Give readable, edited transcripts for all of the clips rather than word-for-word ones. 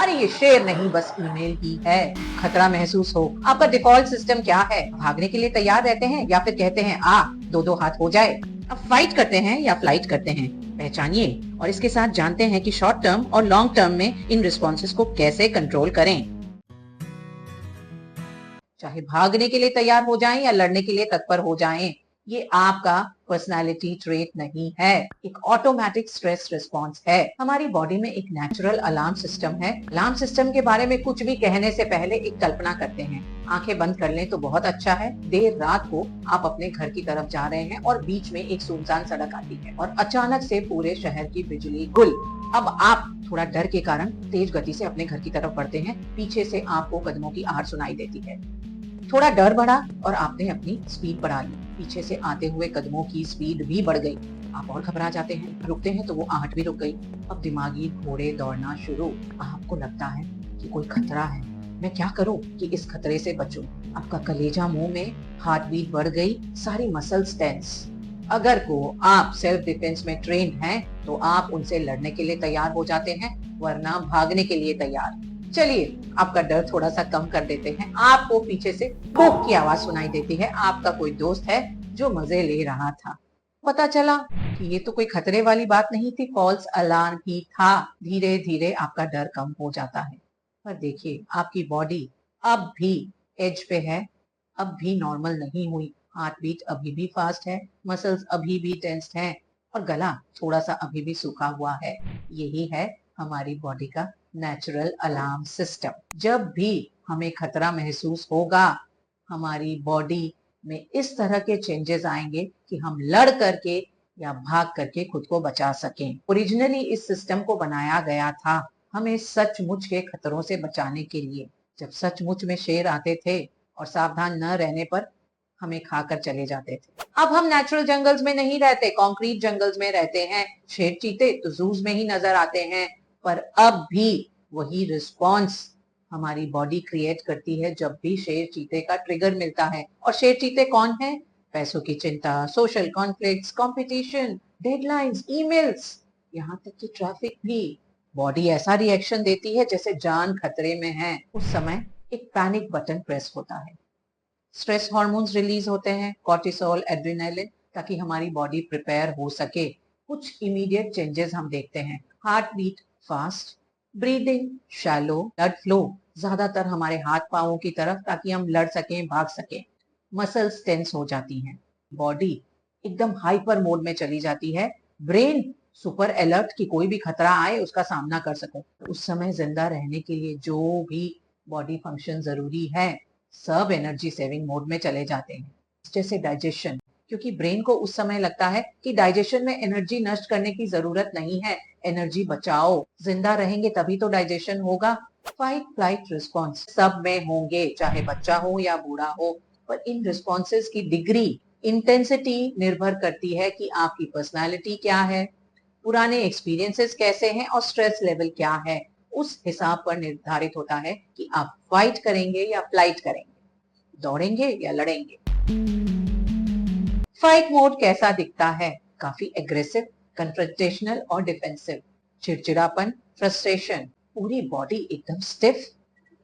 अरे ये शेर नहीं, बस ईमेल ही है। खतरा महसूस हो, आपका डिफॉल्ट सिस्टम क्या है? भागने के लिए तैयार रहते हैं या फिर कहते हैं आ दो दो हाथ हो जाए? अब फाइट करते हैं या फ्लाइट करते हैं? पहचानिए और इसके साथ जानते हैं कि शॉर्ट टर्म और लॉन्ग टर्म में इन रिस्पॉन्सेस को कैसे कंट्रोल करें। चाहे भागने के लिए तैयार हो जाएं या लड़ने के लिए तत्पर हो जाएं, ये आपका पर्सनालिटी ट्रेट नहीं है, एक ऑटोमेटिक स्ट्रेस रिस्पॉन्स है। हमारी बॉडी में एक नेचुरल अलार्म सिस्टम है। अलार्म सिस्टम के बारे में कुछ भी कहने से पहले एक कल्पना करते हैं। आंखें बंद कर लें तो बहुत अच्छा है। देर रात को आप अपने घर की तरफ जा रहे हैं और बीच में एक सुनसान सड़क आती है और अचानक से पूरे शहर की बिजली गुल। अब आप थोड़ा डर के कारण तेज गति से अपने घर की तरफ बढ़ते हैं। पीछे से आपको कदमों की आहट सुनाई देती है। थोड़ा डर बढ़ा और आपने अपनी स्पीड बढ़ा ली। पीछे से आते हुए कदमों की स्पीड भी बढ़ गई। आप और घबरा जाते हैं। रुकते हैं तो वो आहट भी रुक गई। अब दिमागी घोड़े दौड़ना शुरू। आपको लगता है कि कोई खतरा है। मैं क्या करूं कि इस खतरे से बचूं? आपका कलेजा मुंह में, हार्ट बीट बढ़ गई, सारी मसल्स टेंस। अगर को आप सेल्फ डिफेंस में ट्रेंड हैं तो आप उनसे लड़ने के लिए तैयार हो जाते हैं, वरना भागने के लिए तैयार। चलिए आपका डर थोड़ा सा कम कर देते हैं। आपको पीछे से भूख की आवाज सुनाई देती है। आपका कोई दोस्त है जो मजे ले रहा था। पता चला कि ये तो कोई खतरे वाली बात नहीं थी, फॉल्स अलार्म ही था। धीरे धीरे आपका डर कम हो जाता है। पर देखिए आपकी बॉडी अब भी एज पे है, अब भी नॉर्मल नहीं हुई। हार्ट बीट अभी भी फास्ट है, मसल्स अभी भी टेंस्ड हैं और गला थोड़ा सा अभी भी सूखा हुआ है। यही है हमारी बॉडी का नेचुरल अलार्म सिस्टम। जब भी हमें खतरा महसूस होगा, हमारी बॉडी में इस तरह के चेंजेस आएंगे कि हम लड़ करके या भाग करके खुद को बचा सकें। ओरिजिनली इस सिस्टम को बनाया गया था हमें सचमुच के खतरों से बचाने के लिए। जब सचमुच में शेर आते थे और सावधान न रहने पर हमें खाकर चले जाते थे। अब हम नेचुरल जंगल्स में नहीं रहते, कंक्रीट जंगल्स में रहते हैं। शेर चीते तो जूज में ही नजर आते हैं, पर अब भी वही रिस्पॉन्स हमारी बॉडी क्रिएट करती है जब भी शेर चीते का ट्रिगर मिलता है। और शेर चीते कौन है? पैसों की चिंता, social conflicts, competition, deadlines, emails, यहाँ तक कि ट्रैफिक भी। बॉडी ऐसा रिएक्शन देती है जैसे जान खतरे में है। उस समय एक पैनिक बटन प्रेस होता है। स्ट्रेस हार्मोन्स रिलीज होते हैं, कॉर्टिसोल, एड्रेनालिन, ताकि हमारी बॉडी प्रिपेयर हो सके। कुछ इमीडिएट चेंजेस हम देखते हैं। Heart beat fast, breathing shallow, blood flow ज्यादातर हमारे हाथ पांवों की तरफ, ताकि हम लड़ सकें, भाग सकें। मसल्स टेंस हो जाती हैं। बॉडी एकदम हाइपर मोड में चली जाती है। ब्रेन सुपर अलर्ट कि कोई भी खतरा आए उसका सामना कर सको। उस समय जिंदा रहने के लिए जो भी बॉडी फंक्शन जरूरी है सब एनर्जी सेविंग मोड में चले जाते हैं। जैसे डाइजेशन, क्योंकि ब्रेन को उस समय लगता है कि डाइजेशन में एनर्जी नष्ट करने की जरूरत नहीं है, एनर्जी बचाओ, जिंदा रहेंगे तभी तो डाइजेशन होगा। फाइट फ्लाइट रिस्पॉन्स सब में होंगे, चाहे बच्चा हो या बूढ़ा हो, पर इन रिस्पॉन्सेज की डिग्री, इंटेंसिटी निर्भर करती है कि आपकी पर्सनालिटी क्या है, पुराने एक्सपीरियंसेस कैसे हैं और स्ट्रेस लेवल क्या है। उस हिसाब पर निर्धारित होता है कि आप फाइट करेंगे या फ्लाइट करेंगे, दौड़ेंगे या लड़ेंगे। फाइट मोड कैसा दिखता है? काफी एग्रेसिव, कन्फ्रंटेशनल और डिफेंसिव। चिड़चिड़ापन, फ्रस्ट्रेशन, पूरी बॉडी एकदम स्टिफ,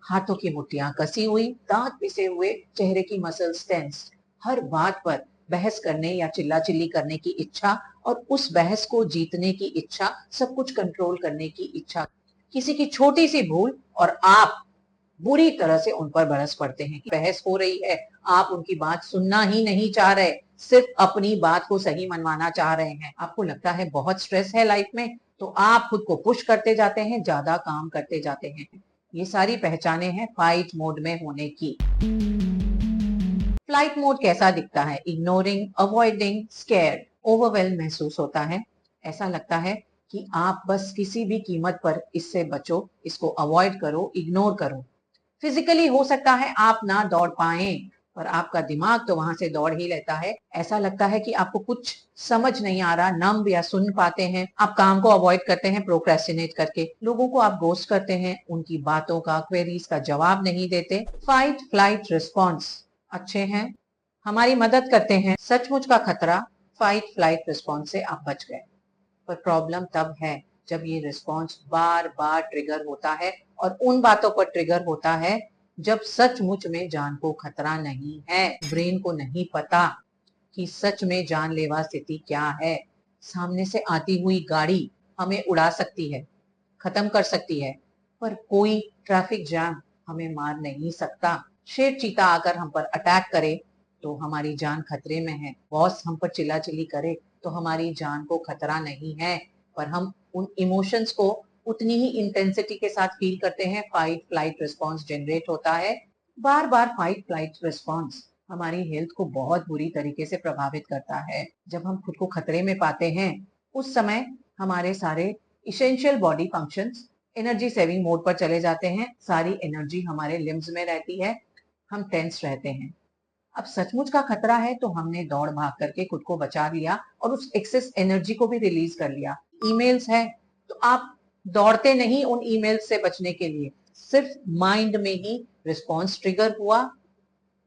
हाथों की मुट्ठियां कसी हुई, दांत पिसे हुए, चेहरे की मसल्स टेंस, हर बात पर बहस करने या चिल्ला चिल्ली करने की इच्छा और उस बहस को जीतने की इच्छा, सब कुछ कंट्रोल करने की इच्छा। किसी की छोटी सी भूल और आप बुरी तरह से उन पर बरस पड़ते हैं। बहस हो रही है, आप उनकी बात सुनना ही नहीं चाह रहे, सिर्फ अपनी बात को सही मनवाना चाह रहे हैं। आपको लगता है बहुत स्ट्रेस है लाइफ में, तो आप खुद को पुश करते जाते हैं, ज्यादा काम करते जाते हैं। ये सारी पहचाने हैं फाइट मोड में होने की। फ्लाइट मोड कैसा दिखता है? इग्नोरिंग, अवॉइडिंग, स्कैर्ड, ओवरवेल्म महसूस होता है। ऐसा लगता है कि आप बस किसी भी कीमत पर इससे बचो, इसको अवॉइड करो, इग्नोर करो। फिजिकली हो सकता है आप ना दौड़ पाए, पर आपका दिमाग तो वहां से दौड़ ही लेता है। ऐसा लगता है कि आपको कुछ समझ नहीं आ रहा, नम या सुन पाते हैं। आप काम को अवॉइड करते हैं प्रोक्रेस्टिनेट करके, लोगों को आप गोस्ट करते हैं, उनकी बातों का, क्वेरीज का जवाब नहीं देते। फाइट फ्लाइट रिस्पॉन्स अच्छे हैं, हमारी मदद करते हैं। सचमुच का खतरा, फाइट फ्लाइट रिस्पॉन्स से आप बच गए। पर प्रॉब्लम तब है जब ये रिस्पॉन्स बार बार ट्रिगर होता है और उन बातों पर ट्रिगर होता है जब सचमुच में जान को खतरा नहीं है। ब्रेन को नहीं पता कि सच में जानलेवा स्थिति क्या है। सामने से आती हुई गाड़ी हमें उड़ा सकती है, खत्म कर सकती है, पर कोई ट्रैफिक जैम हमें मार नहीं सकता। शेर चीता आकर हम पर अटैक करे तो हमारी जान खतरे में है। बॉस हम पर चिल्लाचिल्ली करे तो हमारी जान को खतरा नहीं है, पर हम उन इमोशंस को उतनी ही इंटेंसिटी के साथ फील करते हैं। फाइट फ्लाइट रिस्पॉन्स जनरेट होता है। बार बार फाइट फ्लाइट रिस्पॉन्स हमारी हेल्थ को बहुत बुरी तरीके से प्रभावित करता है। जब हम खुद को खतरे में पाते हैं उस समय हमारे सारे essential body functions energy saving mode पर चले जाते हैं। सारी एनर्जी हमारे लिम्स में रहती है, हम टेंस रहते हैं। अब सचमुच का खतरा है तो हमने दौड़ भाग करके खुद को बचा लिया और उस एक्सेस एनर्जी को भी रिलीज कर लिया। ईमेल्स है तो आप दौड़ते नहीं उन ईमेल्स से बचने के लिए, सिर्फ माइंड में ही रिस्पॉन्स ट्रिगर हुआ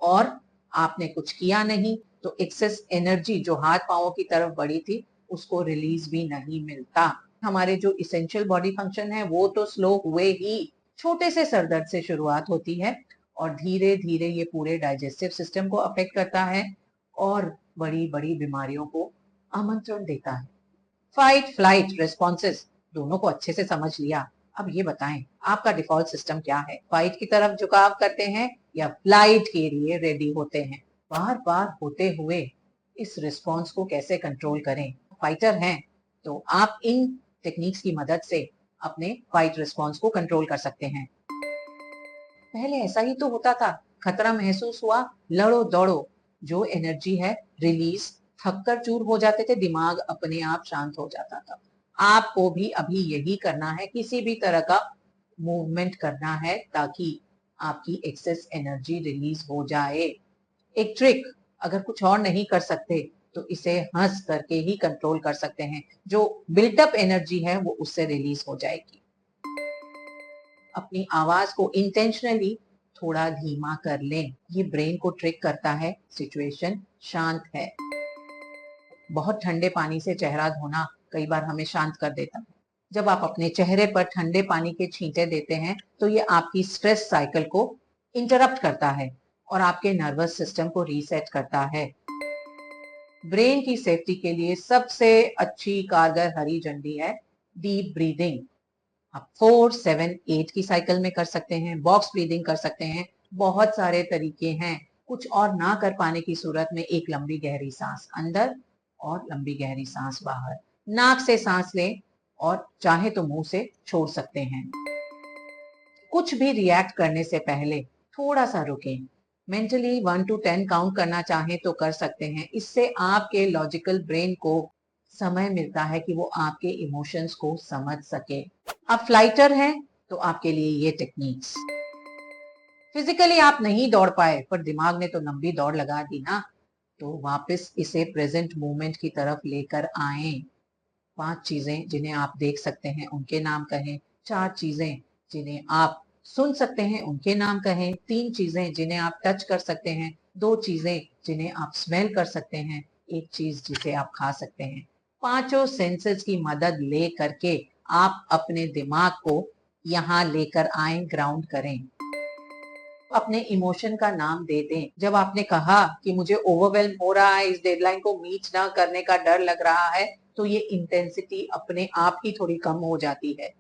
और आपने कुछ किया नहीं तो एक्सेस एनर्जी जो हाथ पांवों की तरफ बढ़ी थी उसको रिलीज भी नहीं मिलता। हमारे जो इसेंशियल बॉडी फंक्शन है वो तो स्लो हुए ही। छोटे से सरदर्द से शुरुआत होती है और धीरे धीरे ये पूरे डाइजेस्टिव सिस्टम को अफेक्ट करता है और बड़ी बड़ी बीमारियों को आमंत्रण देता है। फाइट फ्लाइट रिस्पॉन्सेस दोनों को अच्छे से समझ लिया। अब ये बताएं आपका डिफॉल्ट सिस्टम क्या है? फाइट की तरफ झुकाव करते हैं या फ्लाइट के लिए रेडी होते हैं? बार बार होते हुए इस रिस्पॉन्स को कैसे कंट्रोल करें? फाइटर हैं तो आप इन टेक्निक्स की मदद से अपने फाइट रिस्पॉन्स को कंट्रोल कर सकते हैं। पहले ऐसा ही तो होता था, खतरा महसूस हुआ, लड़ो दौड़ो, जो एनर्जी है रिलीज, थककर चूर हो जाते थे, दिमाग अपने आप शांत हो जाता था। आपको भी अभी यही करना है, किसी भी तरह का मूवमेंट करना है ताकि आपकी एक्सेस एनर्जी रिलीज हो जाए। एक ट्रिक, अगर कुछ और नहीं कर सकते तो इसे हंस करके ही कंट्रोल कर सकते हैं। जो बिल्टअप एनर्जी है वो उससे रिलीज हो जाएगी। अपनी आवाज को इंटेंशनली थोड़ा धीमा कर लें, ये ब्रेन को ट्रिक करता है सिचुएशन शांत है। बहुत ठंडे पानी से चेहरा धोना कई बार हमें शांत कर देता है। जब आप अपने चेहरे पर ठंडे पानी के छींटे देते हैं तो ये आपकी स्ट्रेस साइकिल को इंटरप्ट करता है और आपके नर्वस सिस्टम को रीसेट करता है। ब्रेन की सेफ्टी के लिए सबसे अच्छी कारगर हरी झंडी है डीप ब्रीदिंग। आप 4-7-8 की साइकिल में कर सकते हैं, बॉक्स ब्रीदिंग कर सकते हैं, बहुत सारे तरीके हैं। कुछ और ना कर पाने की सूरत में एक लंबी गहरी सांस अंदर और लंबी गहरी सांस बाहर। नाक से सांस लें और चाहे तो मुंह से छोड़ सकते हैं। कुछ भी रिएक्ट करने से पहले थोड़ा सा रुकें। मेंटली 1 to 10 काउंट करना चाहें तो कर सकते हैं। इससे आपके लॉजिकल ब्रेन को समय मिलता है कि वो आपके इमोशंस को समझ सके। आप फ्लाइटर हैं तो आपके लिए ये टेक्निक्स। फिजिकली आप नहीं दौड़ पाए पर दिमाग ने तो लंबी दौड़ लगा दी ना, तो वापस इसे प्रेजेंट मोमेंट की तरफ लेकर आए। 5 चीजें जिन्हें आप देख सकते हैं उनके नाम कहें, 4 चीजें जिन्हें आप सुन सकते हैं उनके नाम कहें, 3 चीजें जिन्हें आप टच कर सकते हैं, 2 चीजें जिन्हें आप स्मेल कर सकते हैं, 1 चीज जिसे आप खा सकते हैं। पांचों सेंसेस की मदद ले करके आप अपने दिमाग को यहाँ लेकर आए, ग्राउंड करें। अपने इमोशन का नाम दे दें। जब आपने कहा कि मुझे ओवरवेल्म हो रहा है, इस डेडलाइन को मीट ना करने का डर लग रहा है, तो ये इंटेंसिटी अपने आप ही थोड़ी कम हो जाती है।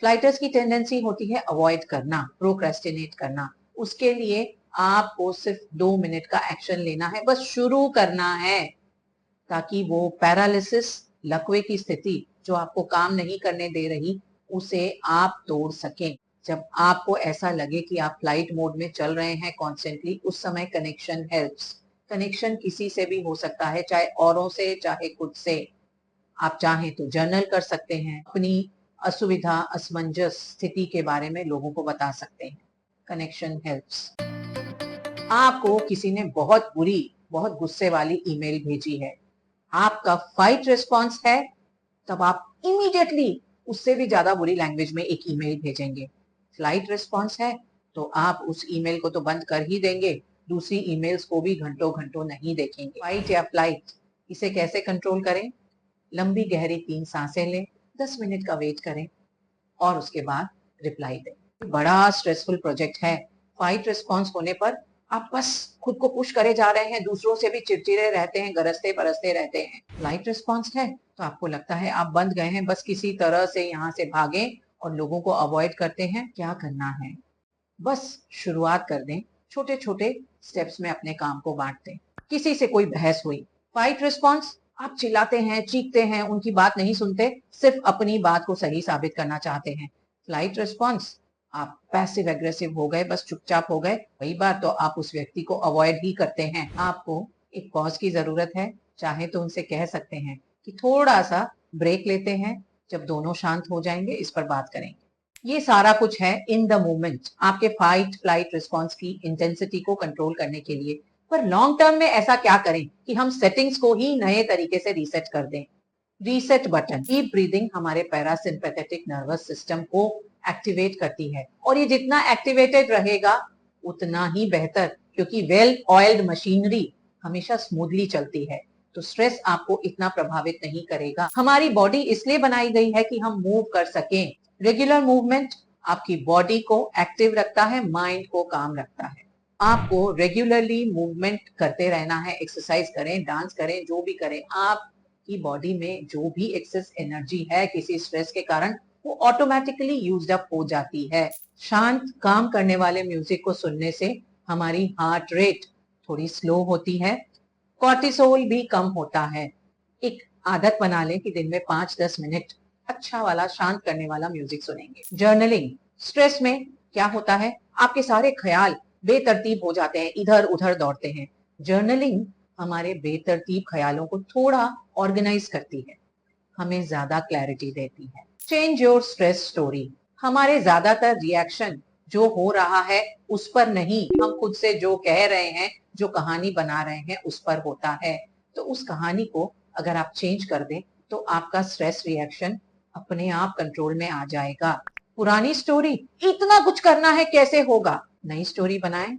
फ्लाइटर्स की टेंडेंसी होती है अवॉइड करना, प्रोक्रेस्टिनेट करना। उसके लिए आपको सिर्फ 2 मिनट का एक्शन लेना है, बस शुरू करना है, ताकि वो पैरालिसिस, लकवे की स्थिति जो आपको काम नहीं करने दे रही, उसे आप तोड़ सकें। जब आपको ऐसा लगे कि आप फ्लाइट मोड में चल रहे हैं कॉन्स्टेंटली, उस समय कनेक्शन हेल्प्स। कनेक्शन किसी से भी हो सकता है, चाहे औरों से चाहे खुद से। आप चाहें तो जर्नल कर सकते हैं, अपनी असुविधा असमंजस स्थिति के बारे में लोगों को बता सकते हैं। Connection helps. आपको किसी ने बहुत बुरी, बहुत गुस्से वाली ईमेल भेजी है, आपका फाइट रिस्पॉन्स है, तब आप इमीडिएटली उससे भी ज्यादा बुरी लैंग्वेज में एक ईमेल भेजेंगे। फ्लाइट रिस्पॉन्स है तो आप उस ईमेल को तो बंद कर ही देंगे, दूसरी ईमेल्स को भी घंटों घंटों नहीं देखेंगे। फाइट या फ्लाइट, इसे कैसे कंट्रोल करें? लंबी गहरी 3 सांसें लें, 10 मिनट का वेट करें और उसके बाद रिप्लाई दें। बड़ा स्ट्रेसफुल प्रोजेक्ट है। फाइट रिस्पॉन्स होने पर आप बस खुद को पुश करे जा रहे हैं, दूसरों से भी चिड़चिड़े रहते हैं, गरजते बरसते रहते हैं। फ्लाइट रिस्पॉन्स है तो आपको लगता है आप बंद गए हैं, बस किसी तरह से यहाँ से भागें और लोगों को अवॉइड करते हैं। क्या करना है, बस शुरुआत कर दें, छोटे छोटे स्टेप्स में अपने काम को बांट दें। किसी से कोई बहस हुई, फाइट रिस्पॉन्स आप चिल्लाते हैं, चीखते हैं, उनकी बात नहीं सुनते, सिर्फ अपनी बात को सही साबित करना चाहते हैं। फ्लाइट रिस्पॉन्स आप पैसिव एग्रेसिव हो गए, बस चुपचाप हो गए। कई बार तो आप उस व्यक्ति को अवॉइड ही करते हैं। आपको एक पॉज की जरूरत है। चाहे तो उनसे कह सकते हैं कि थोड़ा सा ब्रेक लेते हैं, जब दोनों शांत हो जाएंगे इस पर बात करेंगे। ये सारा कुछ है इन द मोमेंट, आपके फाइट फ्लाइट रिस्पॉन्स की इंटेंसिटी को कंट्रोल करने के लिए। पर लॉन्ग टर्म में ऐसा क्या करें कि हम सेटिंग्स को ही नए तरीके से रीसेट कर दें। रीसेट बटन, डीप ब्रीदिंग हमारे पैरासिम्पैथेटिक नर्वस सिस्टम को एक्टिवेट करती है, और ये जितना एक्टिवेटेड रहेगा उतना ही बेहतर, क्योंकि वेल ऑयल्ड मशीनरी हमेशा स्मूथली चलती है, तो स्ट्रेस आपको इतना प्रभावित नहीं करेगा। हमारी बॉडी इसलिए बनाई गई है कि हम मूव कर सकें। रेगुलर मूवमेंट आपकी बॉडी को एक्टिव रखता है, माइंड को काम रखता है। आपको रेगुलरली मूवमेंट करते रहना है, एक्सरसाइज करें, डांस करें, जो भी करें। आपकी बॉडी में जो भी एक्सेस एनर्जी है किसी स्ट्रेस के कारण, वो ऑटोमेटिकली यूज्ड अप हो जाती है। शांत काम करने वाले म्यूजिक को सुनने से हमारी हार्ट रेट थोड़ी स्लो होती है, कॉर्टिसोल भी कम होता है। एक आदत बना लें कि दिन में 5-10 मिनट अच्छा वाला शांत करने वाला म्यूजिक सुनेंगे। जर्नलिंग, स्ट्रेस में क्या होता है, आपके सारे ख्याल बेतरतीब हो जाते हैं, इधर उधर दौड़ते हैं। जर्नलिंग हमारे बेतरतीब ख्यालों को थोड़ा ऑर्गेनाइज करती है, हमें ज्यादा क्लैरिटी देती है। चेंज योर स्ट्रेस स्टोरी, हमारे ज्यादातर रिएक्शन जो हो रहा है उस पर नहीं, हम खुद से जो कह रहे हैं, जो कहानी बना रहे हैं उस पर होता है। तो उस कहानी को अगर आप चेंज कर दें तो आपका स्ट्रेस रिएक्शन अपने आप कंट्रोल में आ जाएगा। पुरानी स्टोरी, इतना कुछ करना है कैसे होगा, नई स्टोरी बनाएं,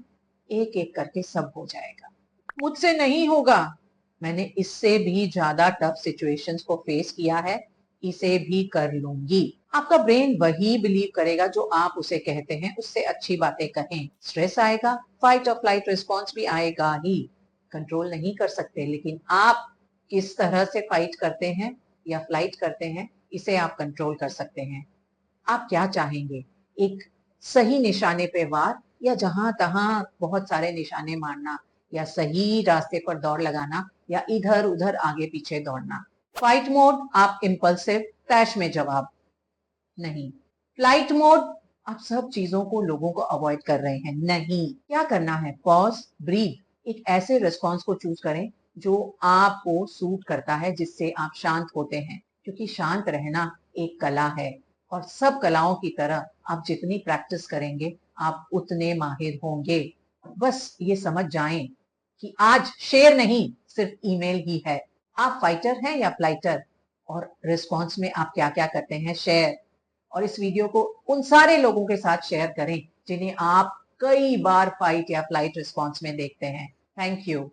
एक एक करके सब हो जाएगा। मुझसे नहीं होगा, मैंने इससे भी ज्यादा टफ सिचुएशंस को फेस किया है, इसे भी कर लूंगी। आपका ब्रेन वही बिलीव करेगा जो आप उसे कहते हैं, उससे अच्छी बातें कहें। स्ट्रेस आएगा, फाइट और फ्लाइट रिस्पॉन्स भी आएगा ही, कंट्रोल नहीं कर सकते, लेकिन आप किस तरह से फाइट करते हैं या फ्लाइट करते हैं, इसे आप कंट्रोल कर सकते हैं। आप क्या चाहेंगे, एक सही निशाने पे वार, या जहां तहां बहुत सारे निशाने मारना, या सही रास्ते पर दौड़ लगाना, या इधर उधर आगे पीछे दौड़ना। फाइट मोड आप इम्पल्सिव क्रैश में जवाब नहीं, फ्लाइट मोड आप सब चीजों को, लोगों को अवॉइड कर रहे हैं। नहीं, क्या करना है, पॉज, ब्रीथ, एक ऐसे रिस्पॉन्स को चूज करें जो आपको सूट करता है, जिससे आप शांत होते हैं, क्योंकि शांत रहना एक कला है, और सब कलाओं की तरह आप जितनी प्रैक्टिस करेंगे आप उतने माहिर होंगे। बस ये समझ जाएं कि आज शेर नहीं, सिर्फ ईमेल ही है। आप फाइटर हैं या फ्लाइटर, और रिस्पॉन्स में आप क्या क्या करते हैं, शेयर। और इस वीडियो को उन सारे लोगों के साथ शेयर करें जिन्हें आप कई बार फाइट या फ्लाइट रिस्पॉन्स में देखते हैं। Thank you.